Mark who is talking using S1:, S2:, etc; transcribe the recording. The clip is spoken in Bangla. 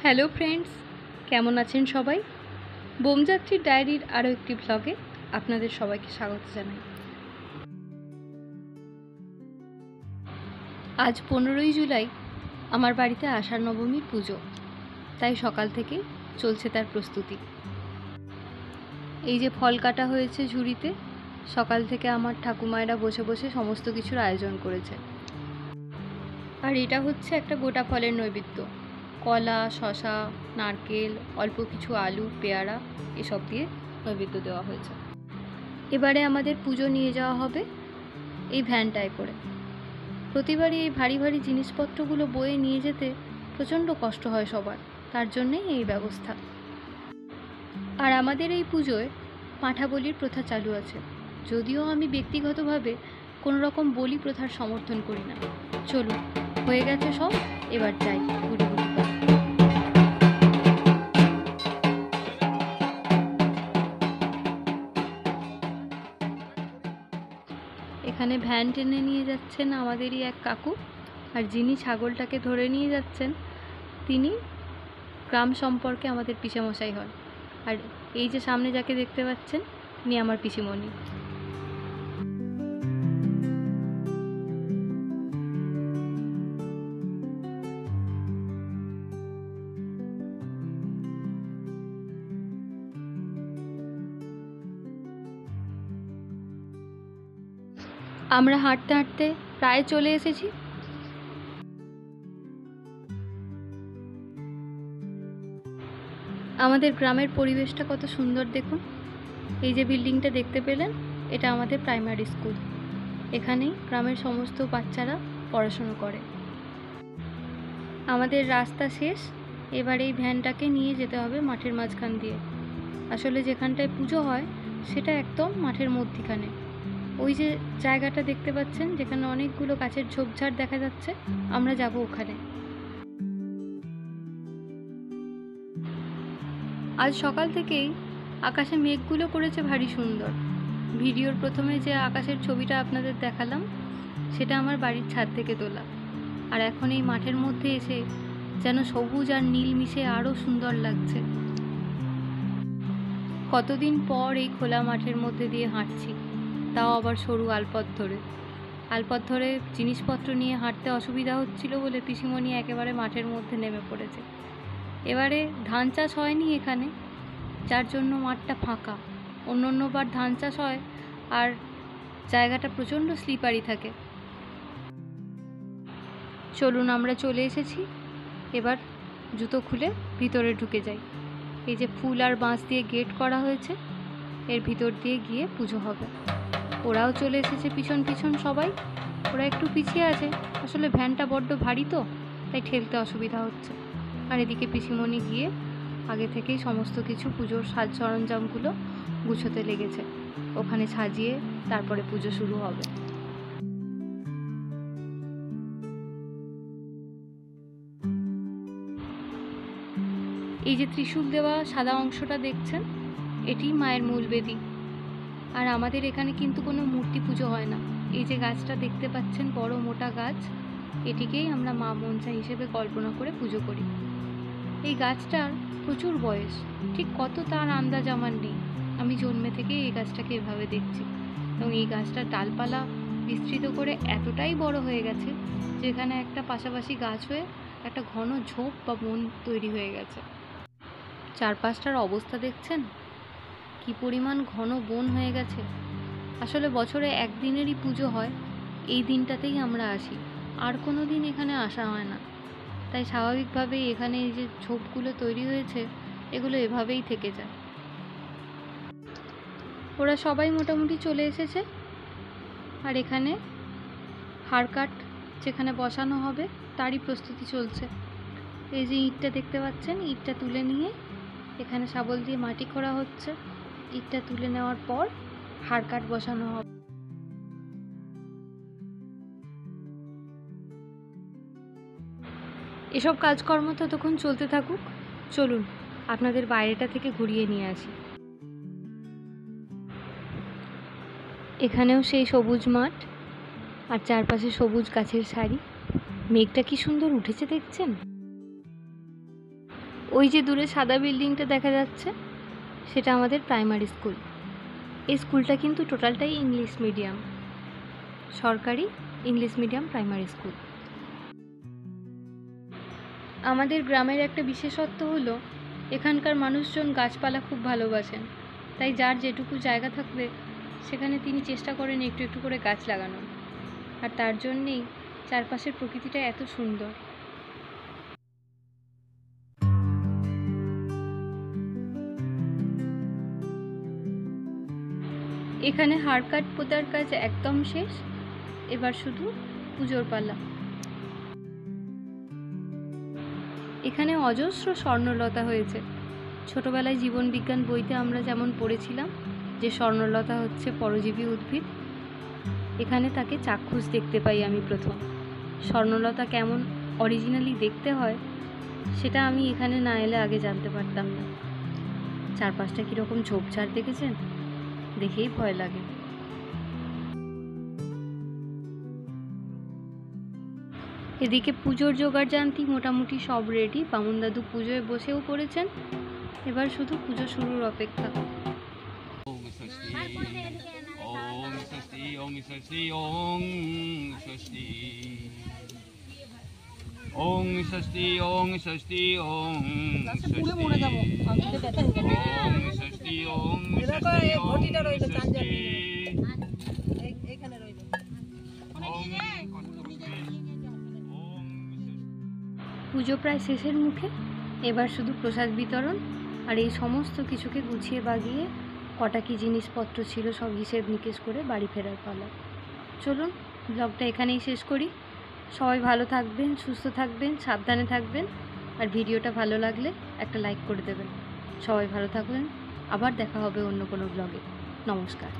S1: হ্যালো ফ্রেন্ডস, কেমন আছেন সবাই? বোমযাত্রীর ডায়েরির আরও একটি ব্লগে আপনাদের সবাইকে স্বাগত জানাই। আজ 15ই জুলাই আমার বাড়িতে আষাঢ় নবমীর পুজো, তাই সকাল থেকে চলছে তার প্রস্তুতি। এই যে ফল কাটা হয়েছে ঝুড়িতে, সকাল থেকে আমার ঠাকুমায়েরা বসে বসে সমস্ত কিছুর আয়োজন করেছে। আর এটা হচ্ছে একটা গোটা ফলের নৈবেদ্য, কলা, শশা, নারকেল, অল্প কিছু আলু, পেয়ারা এসব দিয়ে নৈবেদ্য দেওয়া হয়েছে। এবারে আমাদের পুজো নিয়ে যাওয়া হবে এই ভ্যানটায় করে। প্রতিবারই এই ভারী ভারী জিনিসপত্রগুলো বয়ে নিয়ে যেতে প্রচণ্ড কষ্ট হয় সবার, তার জন্যেই এই ব্যবস্থা। আর আমাদের এই পুজোয় পাঁঠা বলির প্রথা চালু আছে, যদিও আমি ব্যক্তিগতভাবে কোনো রকম বলি প্রথার সমর্থন করি না। চলুন, হয়ে গেছে সব, এবার যাই গুটি গুটি করে। এখানে ভ্যান টেনে নিয়ে যাচ্ছেন আমাদেরই এক কাকু, আর যিনি ছাগলটাকে ধরে নিয়ে যাচ্ছেন তিনি গ্রাম সম্পর্কে আমাদের পিসেমশাই হন। আর এই যে সামনে যাকে দেখতে পাচ্ছেন তিনি আমার পিসিমণি। আমরা হাঁটতে হাঁটতে প্রায় চলে এসেছি। আমাদের গ্রামের পরিবেশটা কত সুন্দর দেখুন। এই যে বিল্ডিংটা দেখতে পেলেন, এটা আমাদের প্রাইমারি স্কুল। এখানেই গ্রামের সমস্ত বাচ্চারা পড়াশুনো করে। আমাদের রাস্তা শেষ, এবার এই ভ্যানটাকে নিয়ে যেতে হবে মাঠের মাঝখান দিয়ে। আসলে যেখানটায় পুজো হয় সেটা একদম মাঠের মধ্যিখানে। ওই যে জায়গাটা দেখতে পাচ্ছেন যেখানে অনেকগুলো গাছের ঝোপঝাড় দেখা যাচ্ছে, আমরা যাব ওখানে। আজ সকাল থেকেই আকাশে মেঘগুলো করেছে ভারী সুন্দর। ভিডিওর প্রথমে যে আকাশের ছবিটা আপনাদের দেখালাম সেটা আমার বাড়ির ছাদ থেকে তোলা। আর এখন এই মাঠের মধ্যে এসে যেন সবুজ আর নীল মিশে আরও সুন্দর লাগছে। কতদিন পর এই খোলা মাঠের মধ্যে দিয়ে হাঁটছি, তাও আবার সরু আলপথ ধরে জিনিসপত্র নিয়ে হাঁটতে অসুবিধা হচ্ছিল বলে পিসিমণি একেবারে মাঠের মধ্যে নেমে পড়েছে। এবারে ধান চাষ হয়নি এখানে, যার জন্য মাঠটা ফাঁকা। অন্যবার ধান চাষ হয় আর জায়গাটা প্রচণ্ড স্লিপারি থাকে। চলুন, আমরা চলে এসেছি। এবার জুতো খুলে ভিতরে ঢুকে যাই। এই যে ফুল আর বাঁশ দিয়ে গেট করা হয়েছে, এর ভিতর দিয়ে গিয়ে পুজো হবে। ওরাও চলে এসেছে পিছন পিছন সবাই। ওরা একটু পিছিয়ে আছে, আসলে ভ্যানটা বড্ড ভারী তো, তাই ঠেলতে অসুবিধা হচ্ছে। আর এদিকে পিসিমণি গিয়ে আগে থেকেই সমস্ত কিছু পুজোর সাজ সরঞ্জামগুলো গুছোতে লেগেছে। ওখানে সাজিয়ে তারপরে পুজো শুরু হবে। এই যে ত্রিশূল দেওয়া সাদা অংশটা দেখছেন, এটি মায়ের মূল বেদি। আর আমাদের এখানে কিন্তু কোনো মূর্তি পুজো হয় না। এই যে গাছটা দেখতে পাচ্ছেন, বড় মোটা গাছ, এটিকেই আমরা মা মনসা হিসেবে কল্পনা করে পুজো করি। এই গাছটার প্রচুর বয়স, ঠিক কত তার আন্দাজ আমার নেই। আমি জন্মে থেকেই এই গাছটাকে এভাবে দেখছি, এবং এই গাছটার ডালপালা বিস্তৃত করে এতটাই বড় হয়ে গেছে যেখানে একটা পাশাপাশি গাছ হয়ে একটা ঘন ঝোপ বা বন তৈরি হয়ে গেছে। চারপাশটার অবস্থা দেখছেন, কি পরিমাণ ঘন বন হয়ে গেছে। আসলে বছরে একদিনেরই পুজো হয়, এই দিনটাতেই আমরা আসি, আর কোনো দিন এখানে আসা হয় না। তাই স্বাভাবিকভাবেই এখানে এই যে ঝোপগুলো তৈরি হয়েছে, এগুলো এভাবেই থেকে যায়। ওরা সবাই মোটামুটি চলে এসেছে। আর এখানে হাড়কাঠ যেখানে বসানো হবে তারই প্রস্তুতি চলছে। এই যে ইটটা দেখতে পাচ্ছেন, ইটটা তুলে নিয়ে এখানে শাবল দিয়ে মাটি করা হচ্ছে। ইটটা তুলে নেওয়ার পর হাড়কাঠ বসানো হবে। এসব কাজকর্ম ততক্ষণ চলতে থাকুক। চলুন আপনাদের বাইরেটা থেকে ঘুরিয়ে নিয়ে আসি। এখানেও সেই সবুজ মাঠ আর চারপাশে সবুজ গাছের সারি। মেঘটা কি সুন্দর উঠেছে দেখছেন। ওই যে দূরে সাদা বিল্ডিংটা দেখা যাচ্ছে সেটা আমাদের প্রাইমারি স্কুল। এই স্কুলটা কিন্তু টোটালটাই ইংলিশ মিডিয়াম, সরকারি ইংলিশ মিডিয়াম প্রাইমারি স্কুল। আমাদের গ্রামের একটা বিশেষত্ব হলো এখানকার মানুষজন গাছপালা খুব ভালোবাসেন, তাই যার যেটুকু জায়গা থাকবে সেখানে তিনি চেষ্টা করেন একটু একটু করে গাছ লাগানোর, আর তার জন্যেই চারপাশের প্রকৃতিটা এত সুন্দর। এখানে হাড় কাট পোতার কাজ একদম শেষ, এবার শুধু পুজোর পালা। এখানে অজস্র স্বর্ণলতা হয়েছে। ছোটবেলায় জীবন বিজ্ঞান বইতে আমরা যেমন পড়েছিলাম যে স্বর্ণলতা হচ্ছে পরজীবী উদ্ভিদ, এখানে তাকে চাক্ষুষ দেখতে পাই আমি প্রথম। স্বর্ণলতা কেমন অরিজিনালি দেখতে হয় সেটা আমি এখানে না এলে আগে জানতে পারতাম না। চারপাশটা কীরকম ঝোপঝাড় দেখেছেন, দেখেই ভয় লাগে। এদিকে পুজোর জোগাড় জানতি মোটামুটি সব রেডি। বামুন দাদু পুজোয় বসেও পড়েছেন, এবার শুধু পুজো শুরুর অপেক্ষা। পুজো প্রায় শেষের মুখে, এবার শুধু প্রসাদ বিতরণ আর এই সমস্ত কিছুকে গুছিয়ে বাগিয়ে কটা কি জিনিসপত্র ছিল সব হিসেব নিকেশ করে বাড়ি ফেরার পালা। চলুন ব্লগটা এখানেই শেষ করি। সবাই ভালো থাকবেন, সুস্থ থাকবেন, সাবধানে থাকবেন, আর ভিডিওটা ভালো লাগলে একটা লাইক করে দেবেন। সবাই ভালো থাকবেন, আবার দেখা হবে অন্য কোনো ব্লগে। নমস্কার।